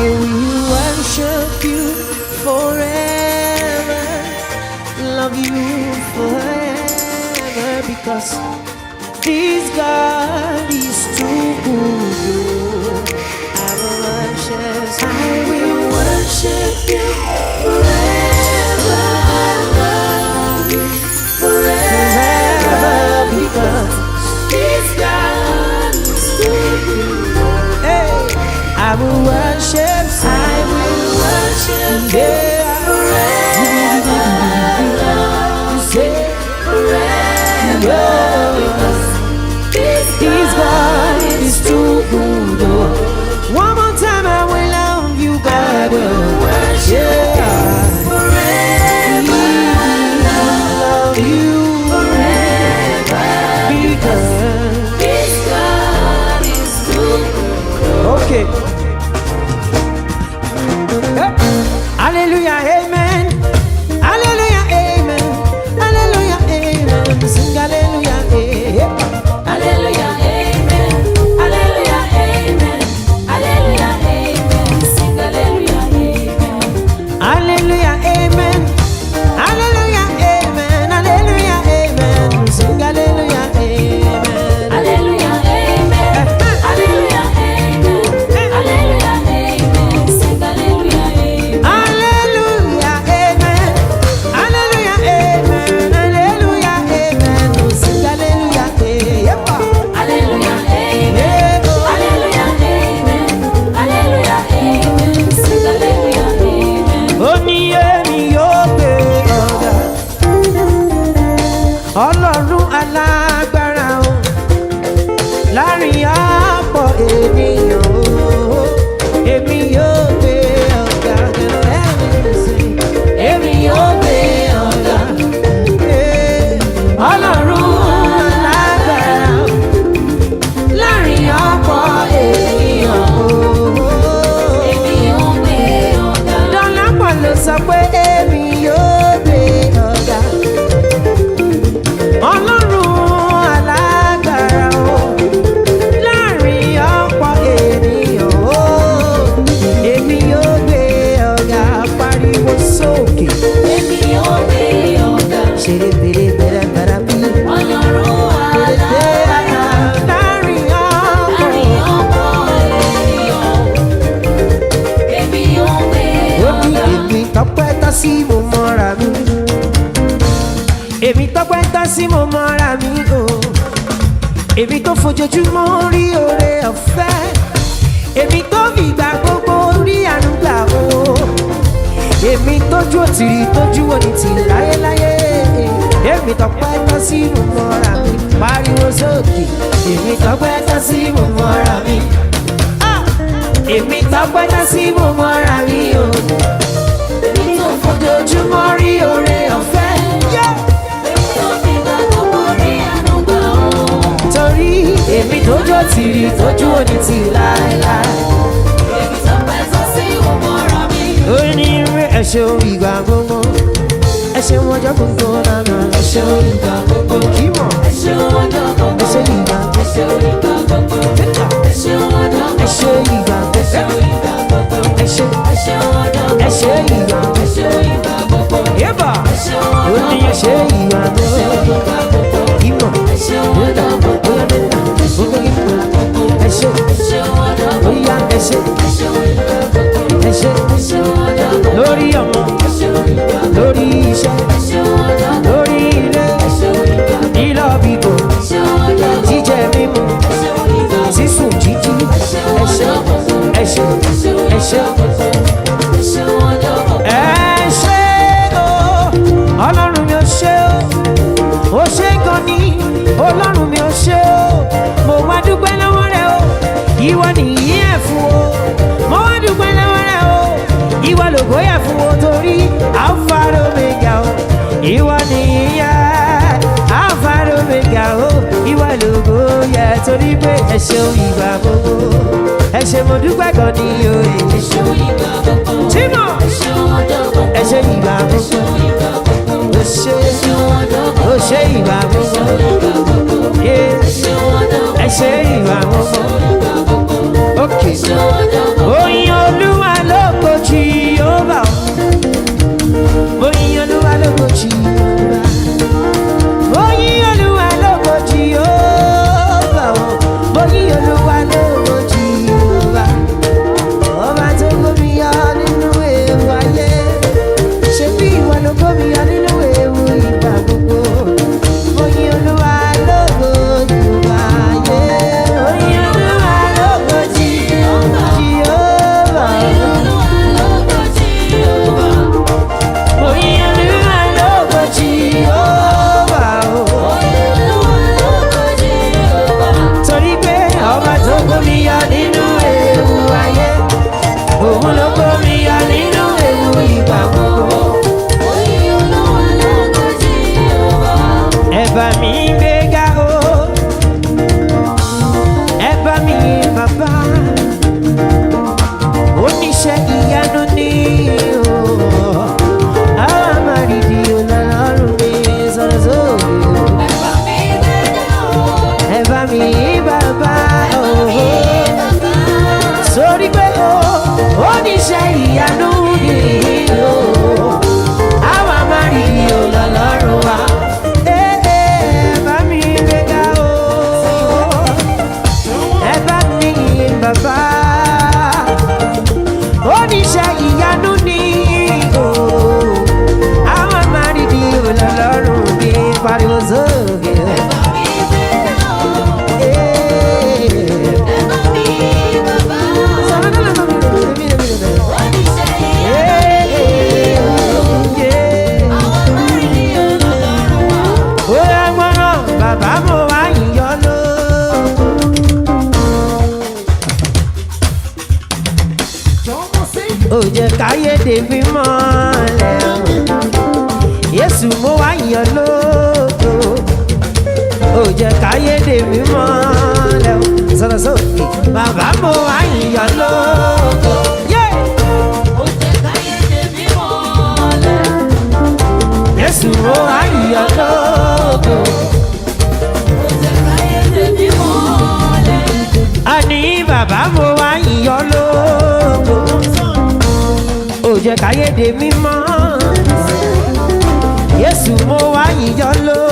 will worship you forever, love you forever, because this God is too good. I will worship you forever, love you forever, because this God is too good. Hey, I will worship, yeah, forever, forever, because this God is too good. One more time, I will love you, God. I will worship forever, love you forever, because this God is too good. Okay. Hallelujah, amen. Hallelujah, amen. Hallelujah, amen. Sing hallelujah, amen. Hallelujah, amen. Hallelujah, amen. Hallelujah, amen. Sing hallelujah, amen. Hallelujah, amen. Hallelujah, amen. Hallelujah, amen. Sing hallelujah, amen. Hallelujah, amen. Hallelujah, amen. Hallelujah, amen. Sing hallelujah, amen. Hallelujah, amen. Hallelujah, amen. Hallelujah, amen. Sing hallelujah, amen. Hallelujah, amen. Hallelujah, amen. Hallelujah, amen. Sing hallelujah, amen. Oni èmi yóò gbé ọ̀gá, Ọlọ́run alágbára o, láàrin ọ̀pọ̀ ènìyàn o, èmi yóò gbé ọ̀gá, èmi yóò gbé ọ̀gá, Ọlọ́run alágbára o, láàrin ọ̀pọ̀ ènìyàn o. Èmi yóò gbé ọ̀gá. Dọ́lápọ̀ ló sọ pé èmi yóò gbé ọ̀gá, Ọlọ́run alágbára o, láàrin ọ̀pọ̀ ènìyàn o, èmi yóò gbé ọ̀gá, pariwo sókè. Èmi yóò gbé ọ̀gá. Ṣeré bèrè bẹ̀rẹ̀ bẹ̀rẹ̀ bí. Ọlọ́run alágbára. Láàrin Láàrin ọ̀pọ̀. ọ̀pọ̀ ènìyàn. Èmi yóò gbé Ó ní ọ̀gá. èmi tọ́pẹ́ tán sí mo mọ́ra mi. Èmi tọ́pẹ́ tán sí mo mọ́ra mi o. Èmi tó fojoojúmọ́ rí oore ọ̀fẹ́. Èmi tó fìgbà gbogbo rí àánú gbà o. Èmi tójú òtìrí tójú òní ti láyéláyé. Èmi tọ́pẹ́ tán sí mo mọ́ra mi. Pariwo sókè. Èmi tọ́pẹ́ tán sí mo mọ́ra mi. Ah! Èmi tọ́pẹ́ tán sí mo mọ́ra mi o. Èmi tó fojoojúmọ́ rí oore ọ̀fẹ́. Yeah! Èmi tó fi gbà gbogbo rí àánú gbà ó. Torí èmi tójú òtìrí tójú òní ti láéláé. Èmi tọ́pẹ́ tán sí òmùra mi. Ó ní rí ẹ̀ṣẹ̀ ìgbà gbogbo. Ẹ̀ṣẹ̀ wọn jọ gbogbo lánàá. Ẹ̀ṣẹ̀ ìgbà gbogbo. Kì í mọ̀. Ẹ ṣeun ọjọ́ gbogbo. Ẹ̀ṣẹ̀ ìgbà Ẹ ṣeun ìgbà gbogbo. Ẹ ṣeun ọjọ́ gbogbo. ẹ̀ṣẹ̀ ìgbà Ẹ ṣeun ìgbà gbogbo. ẹ̀ṣẹ̀ Ẹ ṣeun ọjọ́ gbogbo. ẹ̀ṣẹ̀ ìgbà. Ẹ ṣeun ìgbà gbogbo. Yébà. Ẹ ṣeun Ó ọjọ́ ní gbogbo. ẹ̀ṣẹ̀ ìgbà Ẹ ṣeun gbogbo. ìgbà gbogbo. Kì í mọ̀. Ẹ ṣeun ọjọ́ gbogbo. Ẹ ṣeun ìgbà gbogbo. Ẹ̀ṣẹ̀ Ẹ ṣeun ọjọ́ ó gbogbo. yá ẹ̀ṣẹ̀ Ẹ ṣeun ìgbà gbogbo. ẹ̀ṣẹ̀ Ẹ ṣeun ọjọ́ gbogbo. lórí ọmọ, Ẹ ṣeun ìgbà gbogbo. lórí iṣẹ́, Ẹ ṣeun ọjọ́ gbogbo. lórí ilé, Ẹ ṣeun ìgbà gbogbo. lílọ bíbọ̀, Ẹ ṣeun ọjọ́ gbogbo. jíjẹ mímu, Ẹ ṣeun ìgbà gbogbo. sísùn jíjí. Ẹ̀ṣẹ̀ ẹ̀ṣẹ̀ ẹ̀ṣẹ̀ ẹ̀ṣẹ̀ o, Ọlọ́run mi ò ṣe o, ó ṣe gan ni, Ọlọ́run mi ò ṣe o, mo wá dúpẹ́ lọ́wọ́ rẹ o, ìwọ nìyí ẹ̀ fún o, mo wá dúpẹ́ lọ́wọ́ rẹ o, ìwọ lògó yẹ fún o, torí Alpha and Omega o, ìwọ nìyí ẹ̀ Alpha and Omega o, ìwọ lògó yẹ, torí pé ẹ ṣeun ìgbà gbogbo, ẹ ṣé mo dúpẹ́ gan ni o, ẹ ṣeun ìgbà gbogbo, Tímọ̀ ẹ ṣé ìgbà gbogbo, ó ṣe ìgbà gbogbo, ẹ ṣé ìgbà gbogbo, ok, oyin Olúwa ìyanu nìyí o. Àwa máa rí o lọ́lọ́run wa. Bá mi gbéga o. Ẹ bá mi yìn bàbá. Oníṣẹ́ ìyanu nìyí o. Àwa máa rí o lọ́lọ́run bí pariwo sókè. Bàbá mo wá yíyọ lógo. Ó jẹ́ káyédè mi mọ́lẹ̀ o. Yésù mo wá yíyọ lógo. Ó jẹ́ káyédè mi mọ́lẹ̀ o. Sọ̀rọ̀ sókè. Bàbá mo wá yíyọ lógo. Ó jẹ́ káyédè mi mọ́lẹ̀. Yésù mo wá yíyọ lógo. Àní bàbá mo wá yíyọ lógo. Ó jẹ́ káyédè mímọ́. Yésù mo wá yíyọ lógo.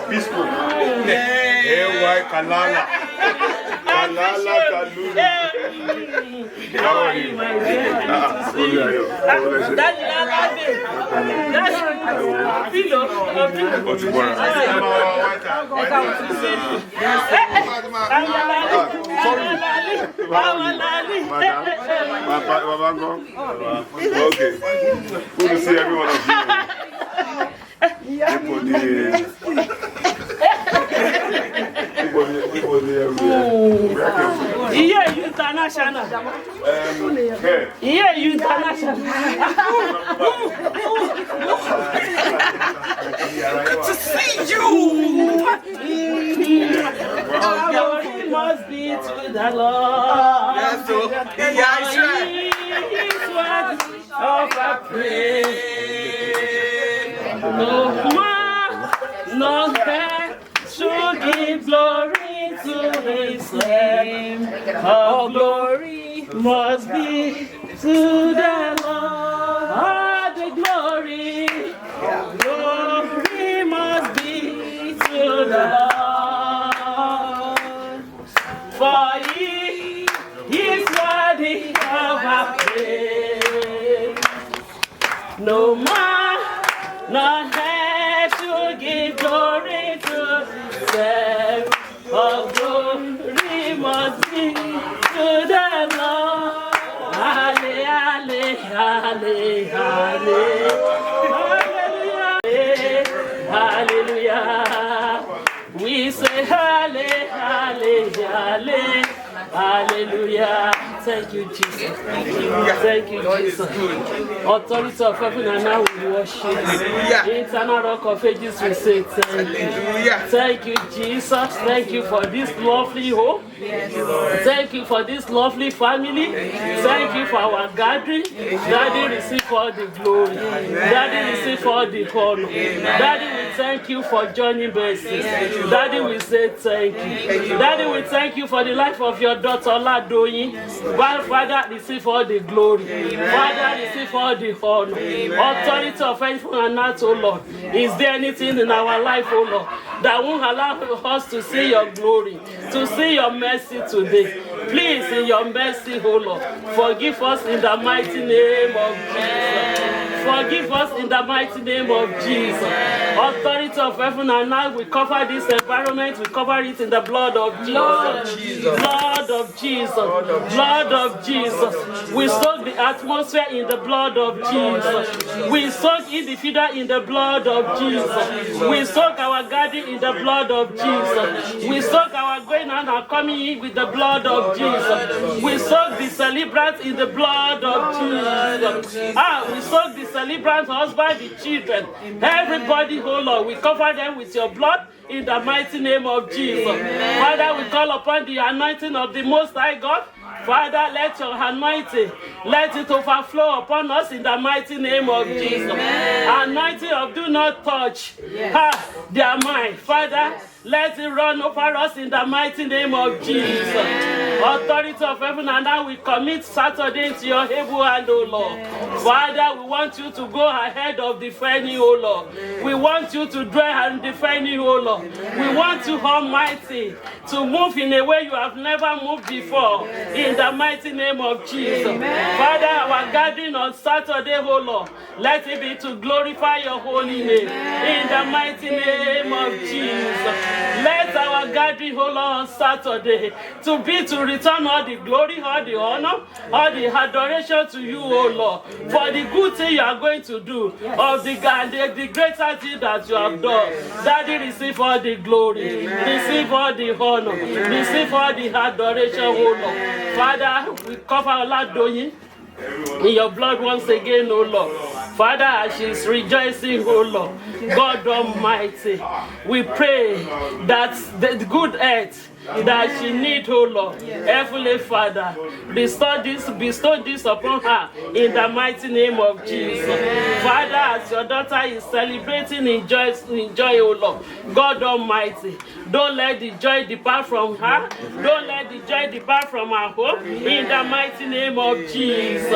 Peaceful. AY Kalala. Kalala Kalulu. How are you? Okay. Good to see every one of you. Yeah, international. Yeah, international. To see you. Glory must be to the Lord. Yes, so He's worthy of our praise. No man, no man should give glory to His name. All glory must be to the Lord. All the glory, glory must be to the Lord. For He is worthy of our praise. No man, no head should give glory to Himself. All glory must be to the Lord. Halle, halle, halle, halle. Hallelujah. Hallelujah. We say halle, halle, halle. Hallelujah. Thank you, Jesus. Thank you, Jesus. Authority of heaven and now we worship you. Eternal rock of ages, we say thank you. Thank you, Jesus. Thank you for this lovely home. Thank you for this lovely family. Thank you for our gathering. Daddy, receive all the glory. Daddy, receive all the honor. Daddy, we thank you for joining blessings. Daddy, we say thank you. Daddy, we thank you for the life of your daughter Oladoyin. Father, receive all the glory. Father, receive all the honor. Authority of heaven and earth, oh Lord. Is there anything in our life, oh Lord, that won't allow us to see your glory, to see your mercy today? Please, in your mercy, oh Lord, forgive us in the mighty name of Jesus. Forgive us in the mighty name of Jesus. Authority of heaven and earth, we cover this environment, we cover it in the blood of Jesus. Blood of Jesus. Blood of Jesus. We soak the atmosphere in the blood of Jesus. We soak individual in the blood of Jesus. We soak our garden in the blood of Jesus. We soak our going out and coming in with the blood of Jesus. We soak the celebrants in the blood of Jesus. We soak the celebrants, husband, the children, everybody, oh Lord, we cover them with your blood in the mighty name of Jesus. Father, we call upon the anointing of the Most High God. Father, let your anointing, let it overflow upon us in the mighty name of Jesus. Anointing of do not touch their mind. Father, let it run over us in the mighty name of Jesus. Authority of heaven and earth, we commit Saturday into your able hand, O Lord. Father, we want you to go ahead of defending, O Lord. We want you to dwell and defending, O Lord. We want you, Almighty, to move in a way you have never moved before. In the mighty name of Jesus. Father, our gathering on Saturday, O Lord, let it be to glorify your holy name. In the mighty name of Jesus. Let our gathering, O Lord, on Saturday to be to return all the glory, all the honor, all the adoration to you, O Lord, for the good thing you are going to do, of the greater thing that you have done. Daddy, receive all the glory, receive all the honor, receive all the adoration, O Lord. Father, we cover Oladoyin in your blood once again, O Lord. Father, as she is rejoicing, O Lord, God Almighty, we pray that the good health that she needs, oh Lord, Heavenly Father, bestow this upon her in the mighty name of Jesus. Father, as your daughter is celebrating in joy, oh Lord, God Almighty, don't let the joy depart from her. Don't let the joy depart from her home in the mighty name of Jesus.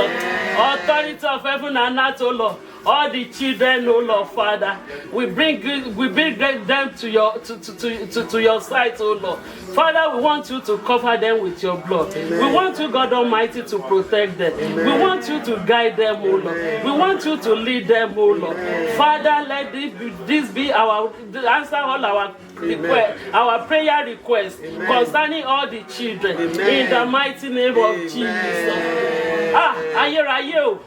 Authority of heaven and earth, oh Lord, all the children, oh Lord, Father, we bring them to your sight, oh Lord. Father, we want you to cover them with your blood. We want you, God Almighty, to protect them. We want you to guide them, oh Lord. We want you to lead them, oh Lord. Father, let this be our answer all our request, our prayer requests concerning all the children. In the mighty name of Jesus. Ayérayé o.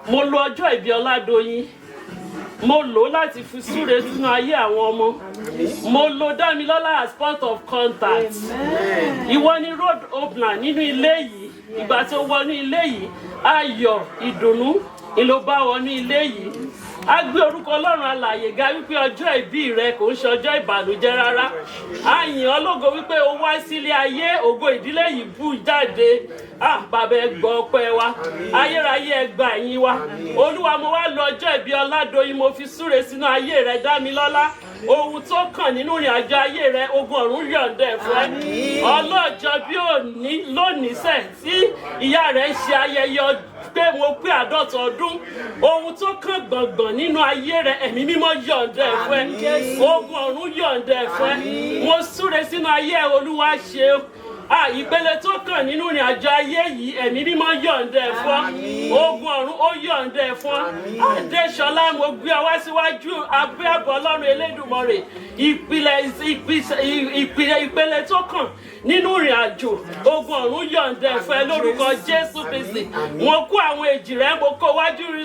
Mo lo ọjọ́ ìbí Oladoyin. Mo lò láti fi súre sínú ayé àwọn ọmọ. Mo lo Dámilọ́lá as point of contact. Ìwọ ni road opener nínú ilé yìí. Ìgbà tí ó wọnú ilé yìí, ayọ̀, ìdùnnú, ìlò bá wọnú ilé yìí. A gbé orúkọ Ọlọ́run alààyè ga wípé ọjọ́ ìbí rẹ kò ń ṣe ọjọ́ ìbànújẹ́ rárá. A yìn ọ́ lógo wípé o wá sílé ayé, ògo ìdílé yìí bú jáde. Bàbá ẹ gbọ́ ọpẹ́ wa, ayérayé ẹ gbà yín wa. Olúwa, mo wá lọ ọjọ́ ìbí Oladoyin, mo fi súre sínú ayé rẹ, Dámilọ́lá. Ohun tó kàn nínú ìrìn àjò ayé rẹ, ogun ọ̀run yọ̀ǹda ẹ̀ fún ẹ. Ọlọ́jọ́ bí òní lónìí sẹ̀ tí ìyá rẹ̀ ń ṣe ayẹyẹ pé mo pé 50 ọdún, ohun tó kàn gbọ̀ngbọ̀n nínú ayé rẹ, ẹ̀mí mímọ́ yọ̀ǹda ẹ̀ fún ẹ. Ogun ọ̀run yọ̀ǹda ẹ̀ fún ẹ. Mo súre sínú ayé ẹ, Olúwa ṣe. Ìpele tó kàn nínú ìrìn àjò ayé yìí, ẹ̀mí mímọ́ yọ̀ǹda ẹ̀ fún ọ. Ogun ọ̀run ó yọ̀ǹda ẹ̀ fún ọ. Adéṣọlá, mo gbé ọ wá síwájú abẹ́ àbọ̀ Ọlọ́run Elédùmarè. Ìpele tó kàn nínú ìrìn àjò, ogun ọ̀run yọ̀ǹda ẹ̀ fún ẹ lórúkọ Jésù Kristi. Mo kó àwọn èjì rẹ, mo kó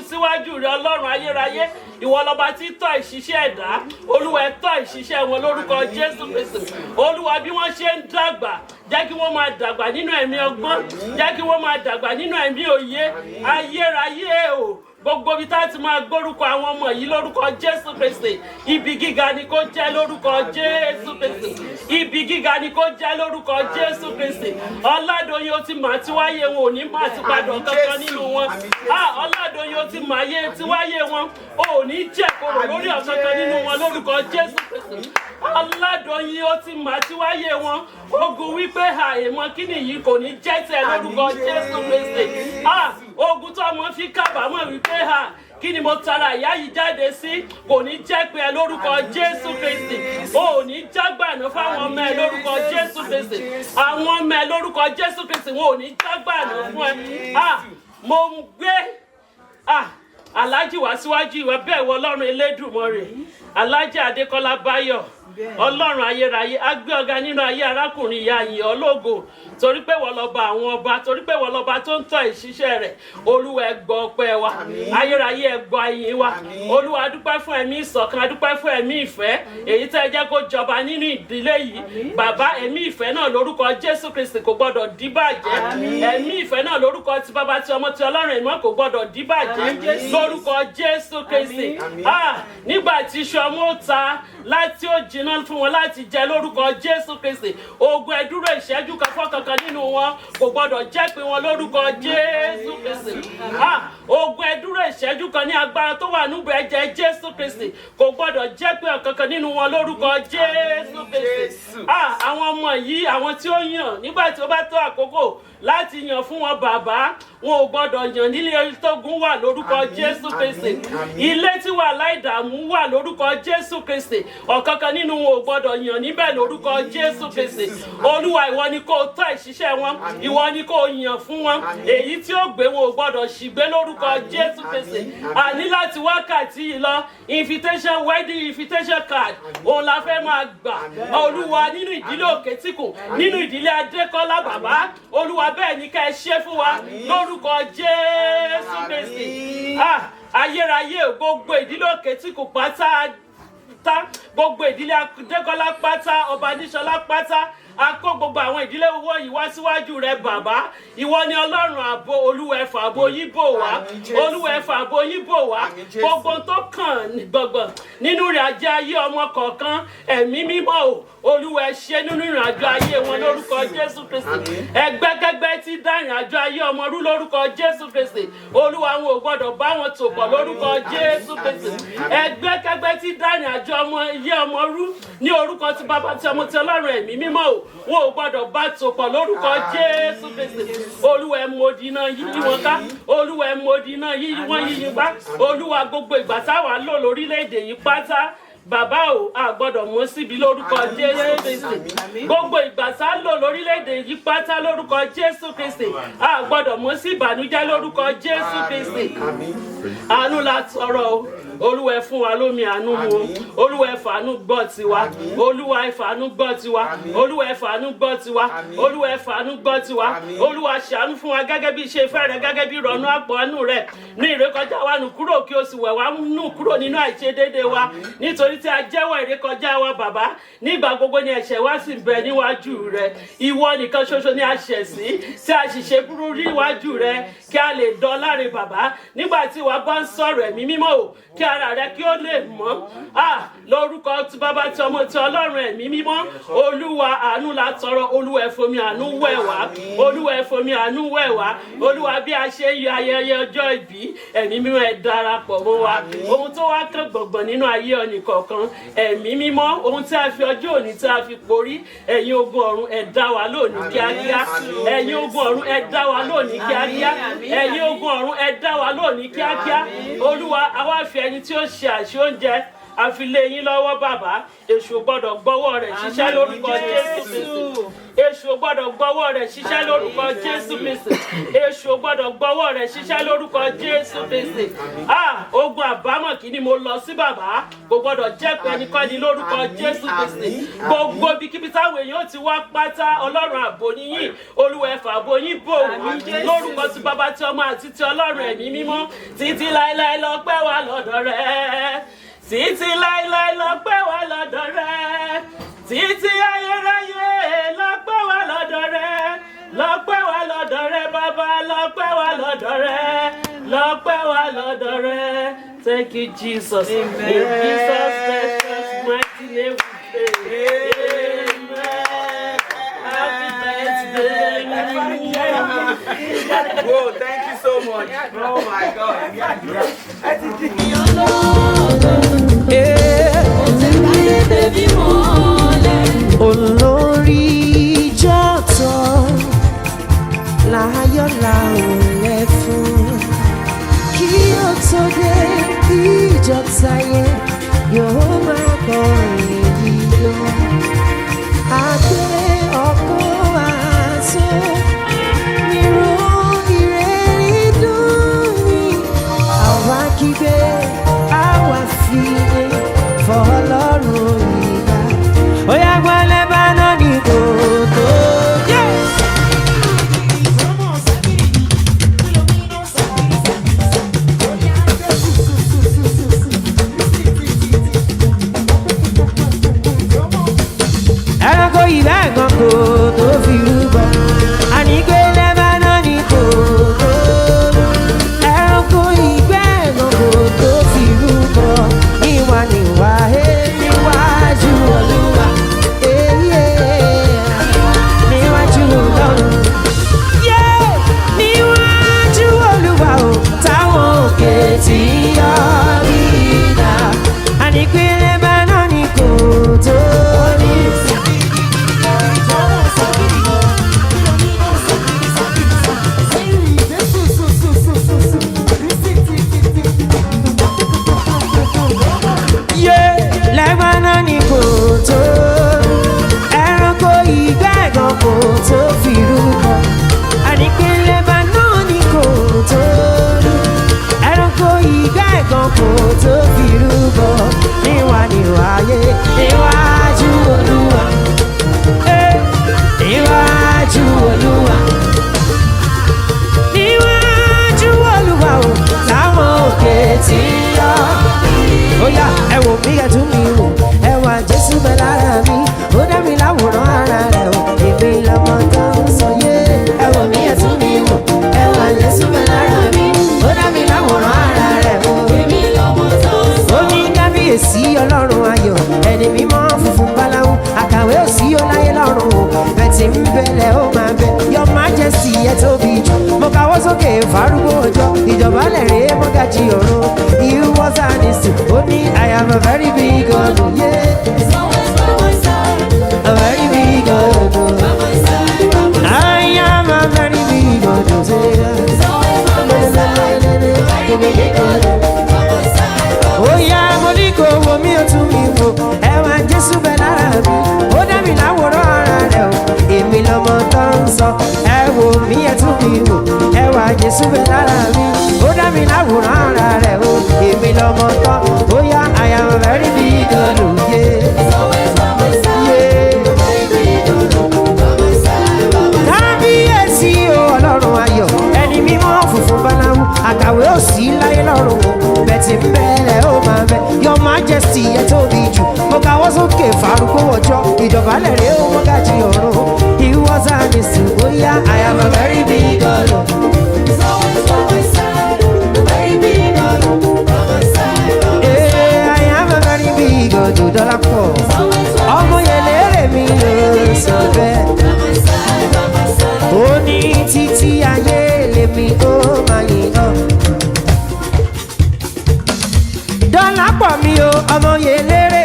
síwájú rẹ, Ọlọ́run ayérayé. Ìwọ lọba tí tọ́ ìṣiṣẹ́ ẹ̀dá. Olúwa, ẹ tọ́ ìṣiṣẹ́ wọn lórúkọ Jésù Kristi. Olúwa, bí wọ́n ṣe ń dàgbà, jẹ́ kí wọ́n máa dàgbà nínú ẹ̀mí ọgbọ́n, jẹ́ kí wọ́n máa dàgbà nínú ẹ̀mí òye. Ayérayé o, gbogbo ibi tá ti máa gbórúkọ àwọn ọmọ yìí lórúkọ Jésù Kristi. Ibi gíga ni kó jẹ́ lórúkọ Jésù Kristi. Ibi gíga ni kó jẹ́ lórúkọ Jésù Kristi. Oladoyin, ó ti mà tí wáyé wọn ò ní má ti padà kankan nínú wọn. Oladoyin, ó ti mà yé tí wáyé wọn ò ní jẹ́ kóró lórí ọ̀kankan nínú wọn lórúkọ Jésù Kristi. Oladoyin, ó ti mà tí wáyé wọn ogun wípé àìmọ̀ kíni yìí kò ní jẹ́ tẹ̀ lórúkọ Jésù Kristi. Ogun tó ọmọ fi kábàámọ̀ wípé kí ni mo tara ìyá yìí jáde sí, kò ní jẹ́ pé ẹ lórúkọ Jésù Kristi. O ò ní jágbàná fáwọn ọmọ ẹ lórúkọ Jésù Kristi. Àwọn ọmọ ẹ lórúkọ Jésù Kristi wọn ò ní jágbàná fún ẹ. Mo gbé Alhaji wá síwájú ìwà bẹ́ẹ̀ wọ Ọlọ́run Elédùmarè. Alhaji Adékọ́lá Báyọ̀. Ọlọ́run ayérayé á gbé ọ̀gá nínú ayé arákùnrin ìyá yìí ológo torí pé wọ́n lọ́ba àwọn ọba torí pé wọ́n lọ́ba tó ń tọ́ ìṣiṣẹ́ rẹ̀. Olúwa ẹ gbọ́ ọpẹ́ wa, ayérayé ẹ gbọ́ ìyìn wa. Olúwa a dúpẹ́ fún ẹ̀mí ìṣọ̀kan, a dúpẹ́ fún ẹ̀mí ìfẹ́ èyí tẹ́ ẹ jẹ́ kó jọba nínú ìdílé yìí. Bàbá ẹ̀mí ìfẹ́ náà lórúkọ Jésù Kristi kò gbọ́dọ̀ díbàjẹ́. Ẹ̀mí ìfẹ́ náà lórúkọ ti Bàbá ti Ọmọ ti Ọlọ́run ẹ̀mí kò gbọ́dọ̀ díbàjẹ́ lórúkọ Jésù Kristi. Nígbà tí iṣu ọmọ ta láti ó jiná fún wọn láti jẹ lórúkọ Jésù Kristi. Ogun ẹdúró ìṣẹ́jú kan fọ́kankan nínú wọn kò gbọ́dọ̀ jẹ́ pé wọn lórúkọ Jésù Kristi. Ogun ẹdúró ìṣẹ́jú kan ní agbára tó wà níbẹ̀ ẹ̀jẹ̀ Jésù Kristi kò gbọ́dọ̀ jẹ́ pé ọ̀kankan nínú wọn lórúkọ Jésù Kristi. Àwọn ọmọ yìí àwọn tí ó yàn nígbà tí ó bá tó àkókò láti yàn fún wọn bàbá wọn ò gbọ́dọ̀ yàn nílé tógun wà lórúkọ Jésù Kristi. Ilé tí wà láìdààmú wà lórúkọ Jésù Kristi. Ọ̀kankan nínú wọn ò gbọ́dọ̀ yàn níbẹ̀ lórúkọ Jésù Kristi. Olúwa ìwọ ni kó tọ́ ìṣiṣẹ́ wọn, ìwọ ni kó yàn fún wọn. Èyí tí ó gbé wọn ò gbọ́dọ̀ ṣìgbé lórúkọ Jésù Kristi. Àní láti wákàtí yìí lọ invitation wedding invitation card òun la fẹ́ máa gbà. Olúwa nínú ìdílé Òkètìkùn nínú ìdílé Adékọ́lá bàbá Olúwa bẹ́ẹ̀ ni ká ẹ ṣe fún wa lórúkọ Jésù Kristi. Ayérayé gbogbo ìdílé Òkètìkùn pátá gbogbo ìdílé Adékọ́lá pátá ọba Níṣọlá pátá a kó gbogbo àwọn ìdílé owó yìí wá síwájú rẹ bàbá. Ìwọ ni Ọlọ́run ààbò. Olúwa ẹ fàbò yín bò wá, Olúwa ẹ fàbò yín bò wá. Gbogbo tó kàn gbọ̀ngbọ̀n nínú ìrìnàjò ayé ọmọ kọ̀ọ̀kan ẹ̀mí mímọ́ o Olúwa ẹ ṣe nínú ìrìnàjò ayé wọn lórúkọ Jésù Kristi. Ẹgbẹ́kẹ́gbẹ́ tí dá ìrìnàjò ayé ọmọ rú lórúkọ Jésù Kristi. Olúwa wọn ò gbọ́dọ̀ bá wọn tò pọ̀ lórúkọ Jésù Kristi. Ẹgbẹ́kẹ́gbẹ́ tí dá ìrìnàjò ayé ọmọ rú ní orúkọ ti Bàbá ti Ọmọ ti Ọlọ́run ẹ̀mí mímọ́ o wọn ò gbọ́dọ̀ bá tò pọ̀ lórúkọ Jésù Kristi. Olúwa ẹ mọ̀dí náà yíyí wọn ká, Olúwa ẹ mọ̀dí náà yíyí wọn yíyí bá. Olúwa gbogbo ìgbà táwa lò lórílẹ̀‐èdè yìí pátá bàbá o a gbọ́dọ̀ mú síbi lórúkọ Jésù Kristi. Gbogbo ìgbà tá lò lórílẹ̀‐èdè yìí pátá lórúkọ Jésù Kristi a gbọ́dọ̀ mú sí ìbànújẹ́ lórúkọ Jésù Kristi. Àánú la tọrọ o. Olúwa ẹ fún wa lómi àánú mu. Olúwa ẹ fàánú gbọ́ tiwa. Olúwa ẹ fàánú gbọ́ tiwa. Olúwa ẹ fàánú gbọ́ tiwa. Olúwa ẹ fàánú gbọ́ tiwa. Olúwa ṣàánú fún wa gẹ́gẹ́ bí iṣẹ́ ìfẹ́ rẹ gẹ́gẹ́ bí ìrọ̀nù àpò àánú rẹ. Ní ìrékọjá wa nù kúrò kí o sì wẹ̀ wá nù kúrò nínú àìṣedéédé wa. Nítorí tí a jẹ́wọ́ ìrékọjá wa bàbá nígbà gbogbo ni ẹ̀ṣẹ̀ wa sì bẹ níwájú rẹ. Ìwọ nìkan ṣoṣo ni a ṣẹ̀ sí tí a sì ṣe burú níwájú rẹ kí a lè dán láre bàbá nígbà tí wàá bá ń sọ̀rọ̀ ẹ̀mí mímọ́ o kí ara rẹ kí ó lè mọ́. Lórúkọ tí Bàbá tí Ọmọ tí Ọlọ́run ẹ̀mí mímọ́ Olúwa àánú la tọrọ. Olúwa ẹ fomi àánú wẹ̀ wá, Olúwa ẹ fomi àánú wẹ̀ wá. Olúwa bí a ṣe yọ ayẹyẹ ọjọ́ ìbí ẹ̀mí mímọ́ ẹ darapọ̀ mọ́ wa. Ohun tó wá kàn gbọ̀ngbọ̀n nínú ayé ọ̀nìkọ̀ọ̀kan ẹ̀mí mímọ́ ohun tí a fi ọjọ́ òní tí a fi porí ẹ̀yin ogun ọ̀run ẹ dá wa lónìí kíákíá. Ẹ̀yin ogun ọ̀run ẹ dá wa lónìí kíákíá. Ẹ̀yin ogun ọ̀run ẹ dá wa lónìí kíákíá. Olúwa àwa fi ẹni tí ó ṣe àṣẹ oúnjẹ a fi lé yín lọ́wọ́ bàbá. Èṣù gbọ́dọ̀ gbọ́wọ́ rẹ̀ ṣiṣẹ́ lórúkọ Jésù Kristi. Èṣù gbọ́dọ̀ gbọ́wọ́ rẹ̀ ṣiṣẹ́ lórúkọ Jésù Kristi. Èṣù gbọ́dọ̀ gbọ́wọ́ rẹ̀ ṣiṣẹ́ lórúkọ Jésù Kristi. Ogun àbámọ̀ kí ni mo lọ sí bàbá kò gbọ́dọ̀ jẹ́ pé ẹnikẹ́ni lórúkọ Jésù Kristi. Gbogbo ibikíbi táwọn èèyàn ti wá pátá Ọlọ́run ààbò níyìn. Olúwa ẹ fàbò yín bò wá lórúkọ ti Bàbá ti Ọmọ àti ti Ọlọ́run ẹ̀mí mímọ́. Títí láéláé lọ́pẹ́ wà lọ́dọ̀ rẹ. Títí láéláé lọ́pẹ́ wà lọ́dọ̀ rẹ. Títí ayérayé lọ́pẹ́ wà lọ́dọ̀ rẹ. Lọ́pẹ́ wà lọ́dọ̀ rẹ bàbá lọ́pẹ́ wà lọ́dọ̀ rẹ. Lọ́pẹ́ wà lọ́dọ̀ rẹ. Thank you Jesus. In Jesus precious mighty name we pray. Amen. Happy birthday. Whoa, thank you so much. Oh my God. Olórí ìjọ tán láyọ̀ làwọn lè fún kí ó tó dé ìjọ táyé yóò máa kọrin dídó àgbẹ̀ ọkọ̀ àṣọ mìíràn ìrẹ́rìndùn ní fọlọ́run ìgbà. Ó yá gbọ́ Lẹ́bánánì kò tó. Ẹranko ìgbà ẹ̀gàn kò tó fi rúbọ. Àní pé Lẹ́bánánì kò tó. Ẹranko ìgbà ẹ̀gàn kò tó fi rúbọ. Níwà níwà níwájú Olúwa. Níwájú Ọlọ́run. Níwájú Olúwa o, táwọn òkè tí yọ rí dá. Àní pé Lẹ́bánánì kò tó. Lẹ́bánánì kò tó. Ẹranko ìgbà ẹ̀gàn kò tó fi rúbọ. Àní pé Lẹ́bánánì kò tó. Ẹranko ìgbà ẹ̀gàn kò tó fi rúbọ. Níwà níwáyé níwájú Olúwa. Níwájú Olúwa. Níwájú Olúwa o, táwọn òkè tí yọ. Ó yá ẹ wò mí ẹ tún mi wò, ẹwà Jésù bẹ lára mi, ó dá mi láwòrán ara rẹ̀ o, èmi lọmọ tó ń sọ yé. Ẹ wò mí ẹ tún mi wò, ẹwà Jésù bẹ lára mi, ó dá mi láwòrán ara rẹ̀ o, èmi lọmọ tó ń sọ. Ó ní kábíyèsí Ọlọ́run ayọ̀, ẹni mímọ́ funfun báláwo, àkàwé òsì ó láyé lọ́run o, bẹ̀tì ń bẹ̀lẹ̀ ó máa bẹ̀, Your Majesty ẹ tóbi jù, mo kàwọ́ sókè fárúgbó ọjọ́, ìjọba lẹ̀rẹ̀ mọ́gàjì ọ̀run, you was an instant, ó ní I am a very big God, yeah. It's always by my side. A very big God, I am a very big God, it's always by my side. A very big God, oh yeah, mo ní kò wo mi ò tún mi wò, ẹwà Jésù bẹ lára mi, ó dá mi láwòrán ara rẹ̀ o, èmi lọmọ tó ń sọ. Ẹ wò mí ẹ tún mi wò, ẹwà Jésù bẹ lára mi, ó dá mi láwòrán ara rẹ̀ o, èmi lọmọ tó. Ó yá I am a very big God, kábíyèsí o Ọlọ́run ayọ̀, ẹni mímọ́ funfun báláwo, àkàwé òsì láyé lọ́run o, bẹ̀tì ń bẹ̀rẹ̀ ó máa bẹ̀, Your Majesty ẹ tóbi jù, mo kàwọ́ sókè fárúgbó ọjọ́, ìjọba lẹ̀rẹ̀ ó mọ́gàjì ọ̀run, he was an instant. Ó yá I am a very big God, it's always by my side. A very big God, I am a very big God, dọ́là pọ̀, ọmọ yẹn lérè mi ló sọ bẹ́ẹ̀. Ó ní títí ayé lèmi ó máa yìn ọ́. Dọ́là pọ̀ mi o, ọmọ yẹn lérè.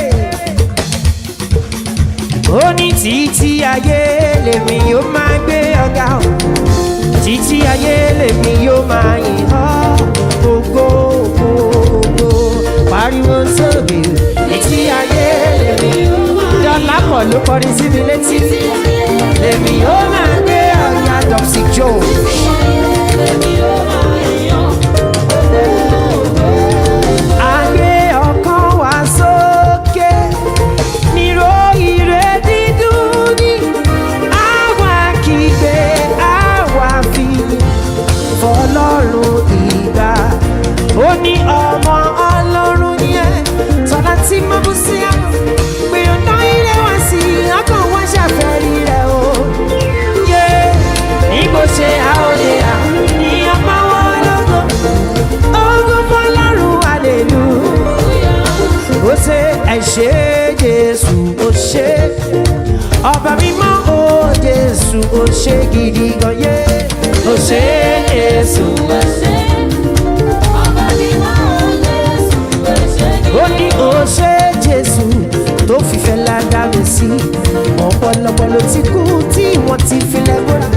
Ó ní títí ayé lèmi ó máa gbé ọ̀gá o. Títí ayé lèmi ó máa yìn ọ́. Ògo ògo pariwo sókè. Títí ayé lèmi ó máa yìn ọ́. Dọ́là pọ̀ ló kọrin sí mi létí. Lèmi ó máa gbé ọ̀gá Toxic Joe. Àgbé ọkàn wá sókè, nírò ire dídùn ní, àwa kígbe, àwa fi fọlọ́run ìgbà. Ó ní ọmọ Ọlọ́run yẹn, tọ́lá tí mo bú sí àpò, pé ọ̀nà ilé wá sí ọkàn wá ṣàfẹ́rí rẹ̀ o. Ní bó ṣe àóyè à, ní ọmọ wọn lógo, ogun fọlọ́run hallelujah. Ó ṣe ẹ ṣé Jésù, ó ṣé ọba mímọ́, ó Jésù, ó ṣé gidi gan yé. Ó ṣé Jésù, ó ṣé ọba mímọ́, ó Jésù, ó ṣé gidi gan. Ó ní ó ṣé Jésù tó fìfẹ́ ládàá mi sí, ọ̀pọ̀lọpọ̀ ló ti kú tí wọ́n ti filẹ̀ gbóra.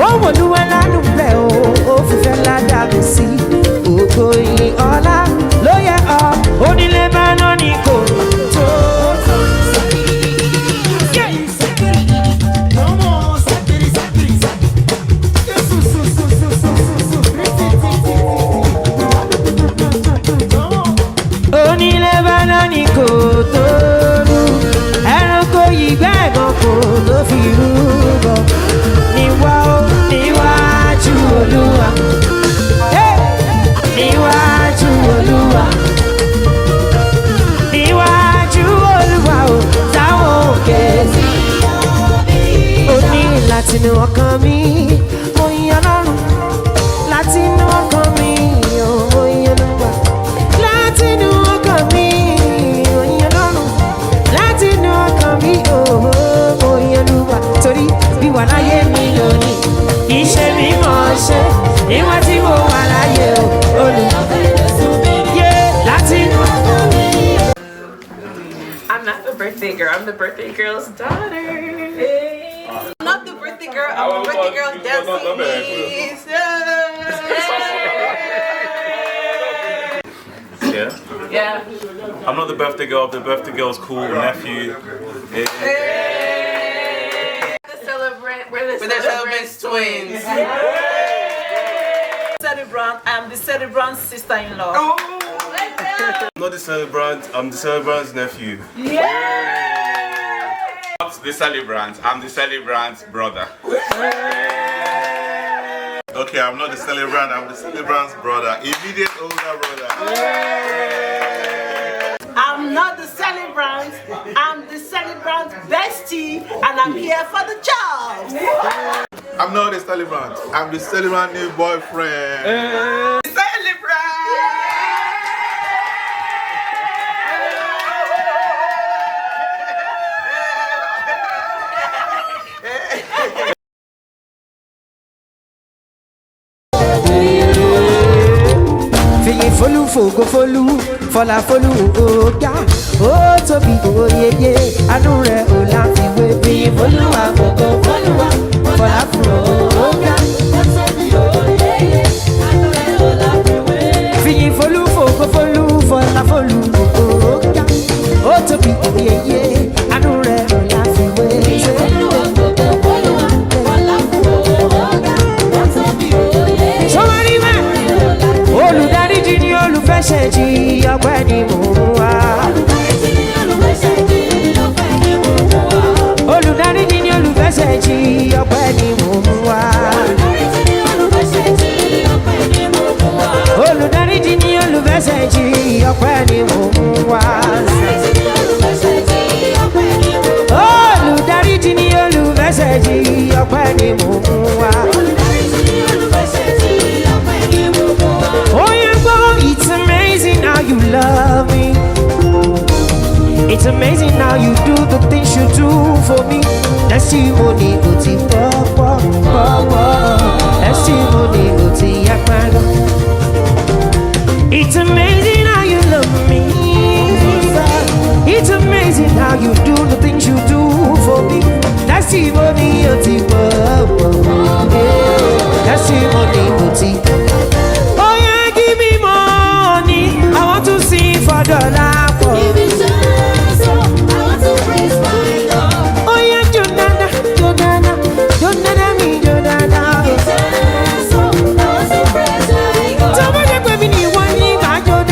Ó wòlúwa lánàá bẹ́ẹ̀ o, ó fìfẹ́ ládàá mi sí, ògo ìyìn ọlá ló yẹ ọ́. Ó ní Lẹ́bánánì kò tó. Ó ní Lẹ́bánánì kò I'm not the birthday girl. I'm the birthday girl's daughter. Hey. I'm not the birthday girl. I'm the birthday girl's dancing niece. Yeah? Yeah. I'm not the birthday girl, the birthday girl's cool nephew. Hey. We're the celebrants twins. Celebrant, I'm the celebrant's sister-in-law. I'm not the celebrant, I'm the celebrant's nephew. Not the celebrant, I'm the celebrant's brother. Okay, I'm not the celebrant, I'm the celebrant's brother. Immediate older brother. I'm not the celebrant, I'm the celebrant's bestie, and I'm here for the job. I'm not the celebrant, I'm the celebrant's new boyfriend. Folu fogo folu, fola folu oga, o tobi oyeye, anu rẹ̀ ò láfiwé. Fìyìn folu agogo foluwa, fola folu oga, o tobi oyeye, anu rẹ̀ ò láfiwé. Fìyìn folu fogo folu, fola folu oga, o tobi oyeye, anu rẹ̀ ò láfiwé. Fìyìn folu agogo foluwa, fola folu oga, o tobi oyeye. Sọ́wọ́n rí mẹ́, olùdaríjì ni olùfẹsẹ̀jì ọpẹ́ ni mò ń wá. Olùdaríjì ni olùfẹsẹ̀jì ọpẹ́ ni mò ń wá. Olùdaríjì ni olùfẹsẹ̀jì ọpẹ́ ni mò ń wá. Olùdaríjì ni olùfẹsẹ̀jì ọpẹ́ ni mò ń wá. Oh, yeah, it's amazing how you love me. It's amazing how you do the things you do for me. Testimony, oti papa, papa. Testimony, oti yakmano. It's amazing how you love me. It's amazing how you do the things you do for me. Testimony, oti papa. Testimony, oti. Oh yeah, give me money. I want to sing for the Lord. Give me chance, I want to praise my God. Oh yeah, Jonana, Jonana, Jonana, me Jonana. Give me chance, I want to praise my God. Somebody give me one, I Jonana.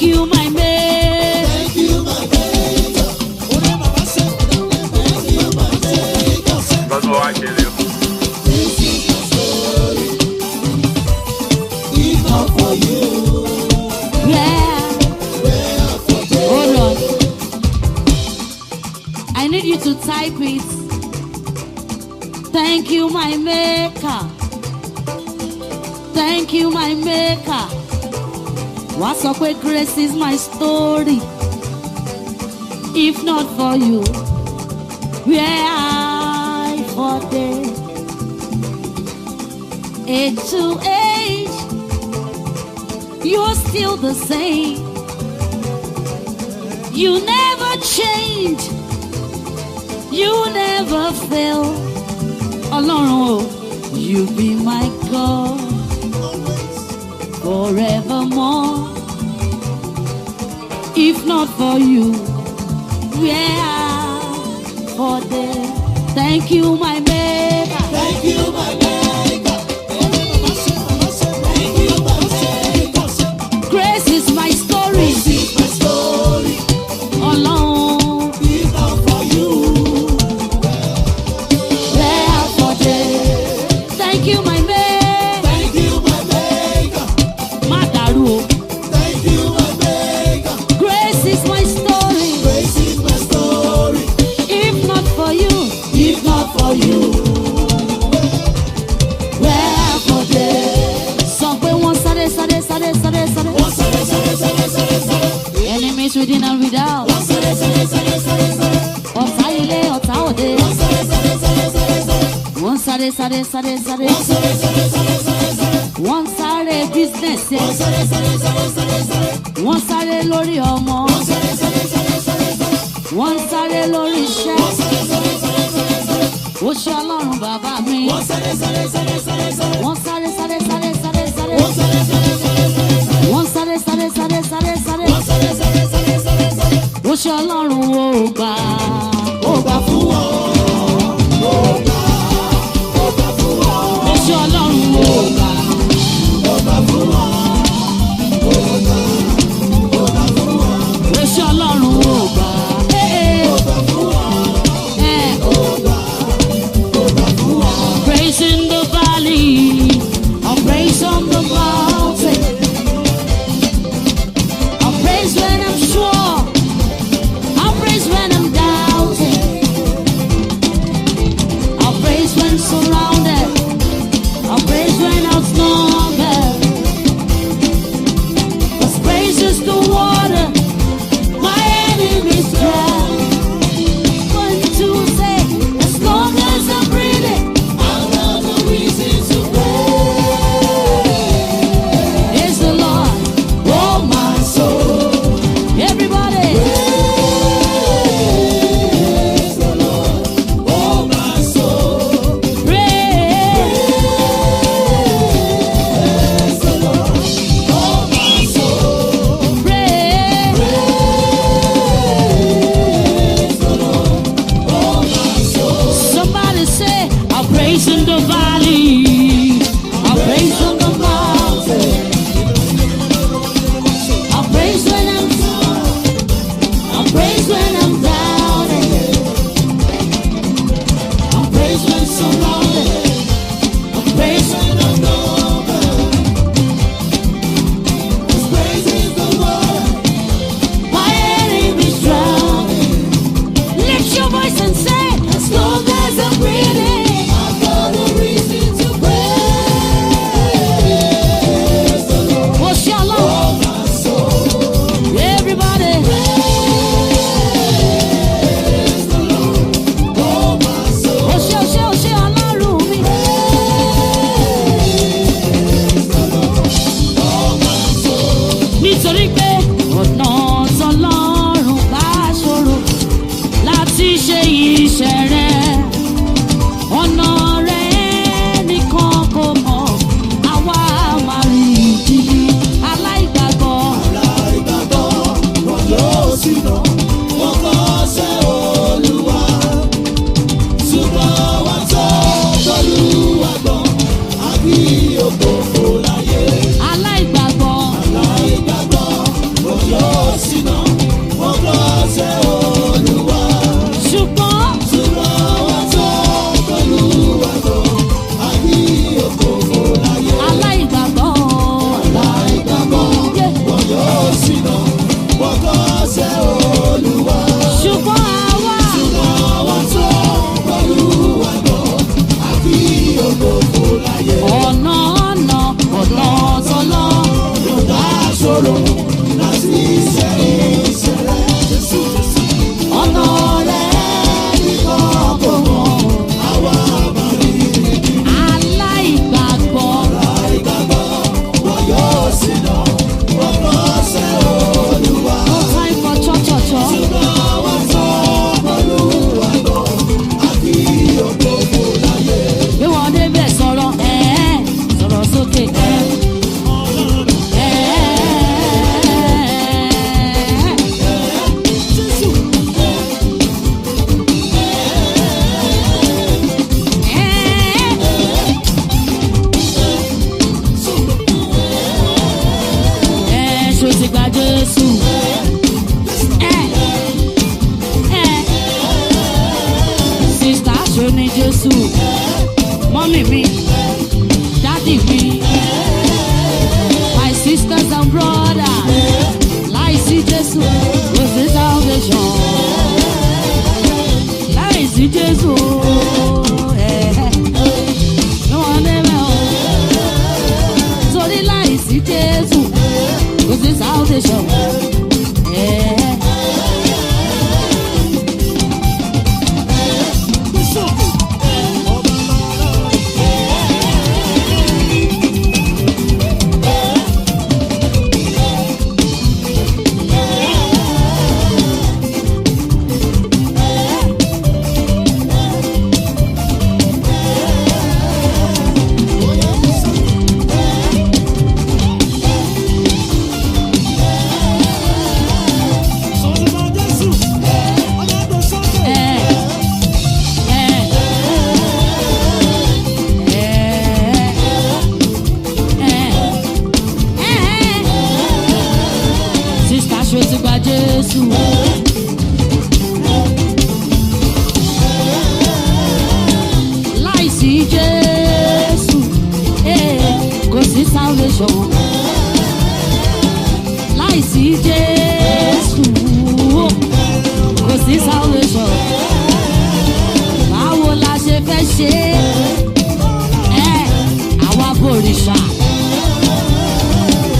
Thank you, my man. Thank you, my Maker. That's what I tell you. This is my story. If not for you, Yeah. where are for them? Hold on. I need you to type it. Thank you, my maker. Thank you, my maker. What's up with grace is my story. If not for you, where I for day. Age to age, you're still the same. You never change. You never fail. Ọlọ́run o, you be my God forevermore. If not for you, where for them? Thank you, my maker. Thank you, my Maker. Thank you, my Maker. Grace is my story. This is my story. Ọlọ́run, If not for you, where for them? Thank you, my maker. thank you, my Maker. Má dàrú o. Thank you, my Maker. Grace is my story. This is my story. If not for you, If not for you, where for them? Sọ pé wọ́n sáré sáré sáré sáré sáré. wọ́n sáré, sáré, sáré, sáré, sáré. Enemies within and without. Wọ́n sáré, sáré, sáré, sáré, sáré. Ọ̀tá ilé ọ̀tá òde. Wọ́n sáré, sáré, sáré, sáré, sáré. Wọ́n sáré sáré sáré sáré. Wọ́n sáré, sáré, sáré, sáré, sáré. Wọ́n sáré business ẹ̀. Wọ́n sáré, sáré, sáré, sáré, sáré. Wọ́n sáré lórí ọmọ. Wọ́n sáré, sáré, sáré, sáré, sáré. Wọ́n sáré lórí iṣẹ́. Wọ́n sáré, sáré, sáré, sáré, sáré. Ó ṣe ọlọ́run bàbá mi. Wọ́n sáré, sáré, sáré, sáré, sáré. Wọ́n sáré sáré sáré sáré sáré. Wọ́n sáré, sáré, sáré, sáré, sáré. Wọ́n sáré sáré sáré sáré sáré. Wọ́n sáré, sáré, sáré, sáré, sáré. Ó ṣe ọlọ́run ó gbà. Ó gbà fún wọn. Ó gbà fún wọn. Ó ṣe ọlọ́run ó gbà. Ó gbà fún wọn. Ó gbà fún wọn. Ó ṣe ọlọ́run ó gbà. Ó gbà fún wọn. Praise in the valley, and praise on the mountain. Jésù kò sí salvation. Láìsí Jésù ní wọ́n débẹ̀ o. Torí láìsí Jésù kò sí salvation. Láìsí Jésù kò sí salvation. Láìsí Jésù kò sí salvation. Báwo la ṣe fẹ́ ṣe àwa bòrìṣà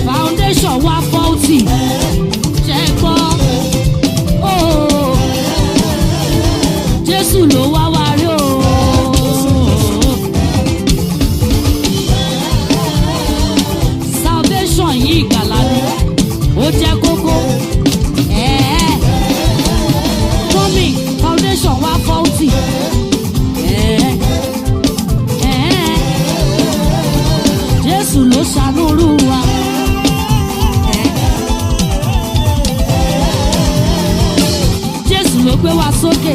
foundation wa faulty ṣe gbọ́ Jésù ló wá wá rí o. Salvation yìí ìgbàlà ni ó jẹ́ kókó. Mọ́mí foundation wa faulty. Jésù ló ṣàánú rú wa. Jésù ló gbé wa sókè,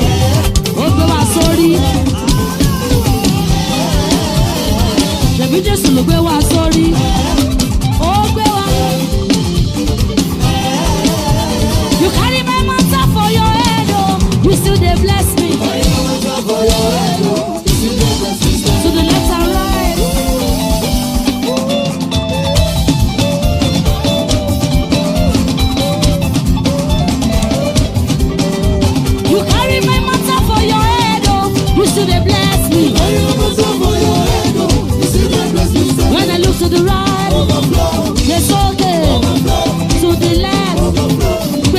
ó gbé wa sórí. Ṣèbí Jésù ló gbé wa sórí, ó gbé wa. You carry my matter for your head, oh, you still dey bless me. To the left and right. You carry my matter for your head, oh, you still dey bless me. When I look to the right, it's okay. To the left,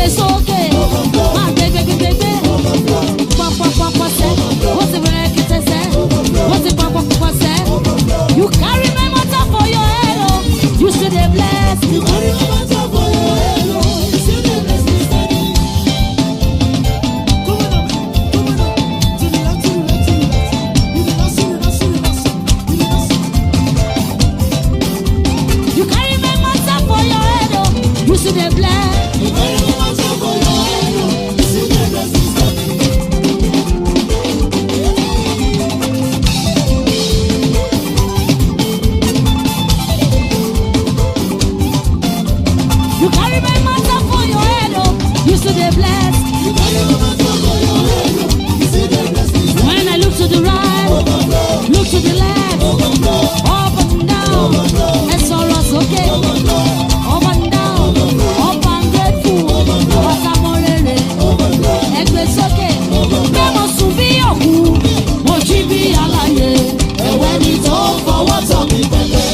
it's okay. Ah, baby. Papa said, what's the record say? What's the papa say? You carry my matter for your head, oh, you still dey bless me. You carry my matter for your head, oh, you still dey bless. You carry my matter for your head, oh, you still dey bless. When I look to the right, look to the left, up and down, and sorrow's okay. Up and down, up and grateful, but I'm already. Ẹgbẹ́ sókè, bẹ́ẹ̀ mo sùn bí òkú, mo jí bí alààyè. Ẹ̀wẹ̀ ni tó fọwọ́ tọ́ mi pẹ̀lẹ́,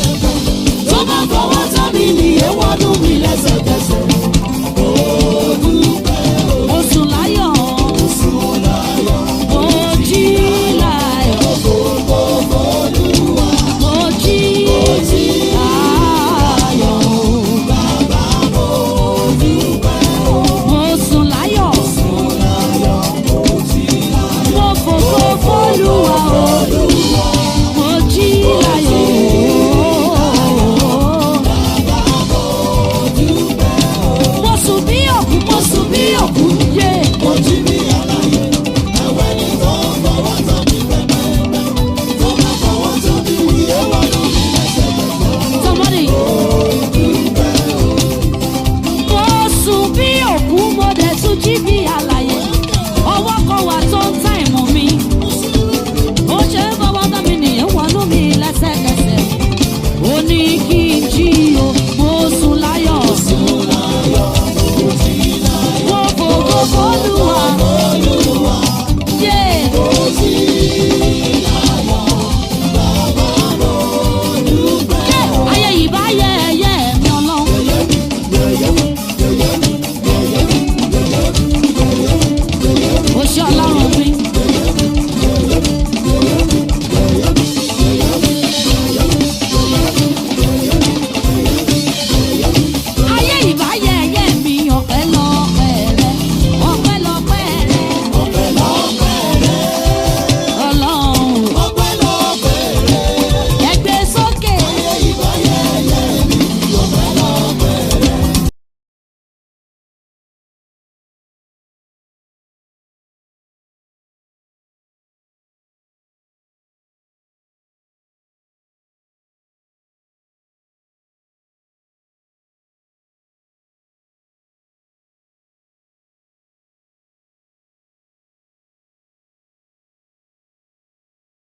tó bá fọwọ́ tọ́ mi ní ewọ́dún mi lẹ́sẹ̀.